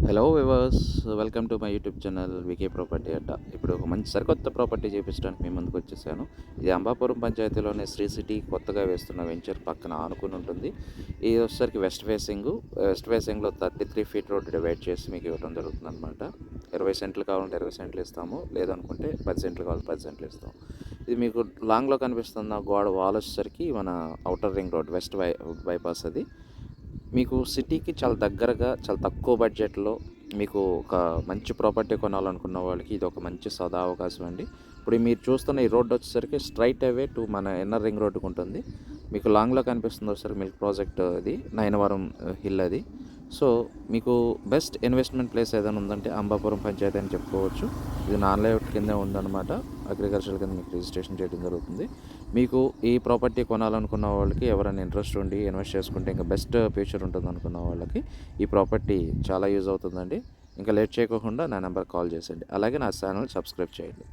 Hello viewers, welcome to my YouTube channel VK property Adda. ఇప్పుడు ఒక మంచి సరికొత్త ప్రాపర్టీ చూపించడానికి మీ ముందుకు వచ్చేసాను. ఇది అంబాపురం పంచాయతీలోనే శ్రీ సిటీ కొత్తగా వేస్తున్న వెంచర్ పక్కన ఆనుకుని ఉంటుంది. ఇది వచ్చేసరికి వెస్ట్ ఫేసింగ్లో 33 ఫీట్ రోడ్ డివైడ్ చేసి మీకు ఇవ్వడం జరుగుతుంది అనమాట. 20 సెంట్లు కావాలంటే 20 సెంట్లు ఇస్తాము, లేదనుకుంటే 10 సెంట్లు కావాలంటే 10 సెంట్లు ఇస్తాము. ఇది మీకు లాంగ్లో కనిపిస్తున్న గోడ వాల్ వచ్చేసరికి మన outer ring road west bypass అది. మీకు సిటీకి చాలా దగ్గరగా, చాలా తక్కువ బడ్జెట్లో మీకు ఒక మంచి ప్రాపర్టీ కొనాలనుకున్న వాళ్ళకి ఇది ఒక మంచి అవకాశం అండి. ఇప్పుడు మీరు చూస్తున్న ఈ రోడ్ వచ్చేసరికి స్ట్రైట్ అవే టు మన ఇన్నర్ రింగ్ రోడ్డుకు ఉంటుంది. మీకు లాంగ్లో కనిపిస్తుంది వచ్చేసరికి మిల్క్ ప్రాజెక్ట్ అది, నయనవరం హిల్ అది. సో మీకు బెస్ట్ ఇన్వెస్ట్మెంట్ ప్లేస్ ఏదైనా ఉందంటే అంబాపురం పంచాయతీ అని చెప్పుకోవచ్చు. ఇది నాన్ లేఅవుట్ కిందే ఉందన్నమాట. అగ్రికల్చర్ కింద మీకు రిజిస్ట్రేషన్ చేయడం జరుగుతుంది. మీకు ఈ ప్రాపర్టీ కొనాలనుకున్న వాళ్ళకి, ఎవరైనా ఇంట్రెస్ట్ ఉండి ఇన్వెస్ట్ చేసుకుంటే ఇంకా బెస్ట్ ఫ్యూచర్ ఉంటుంది అనుకున్న వాళ్ళకి ఈ ప్రాపర్టీ చాలా యూజ్ అవుతుందండి. ఇంకా లేట్ చేయకుండా నా నెంబర్ కాల్ చేసేయండి. అలాగే నా ఛానల్ సబ్స్క్రైబ్ చేయండి.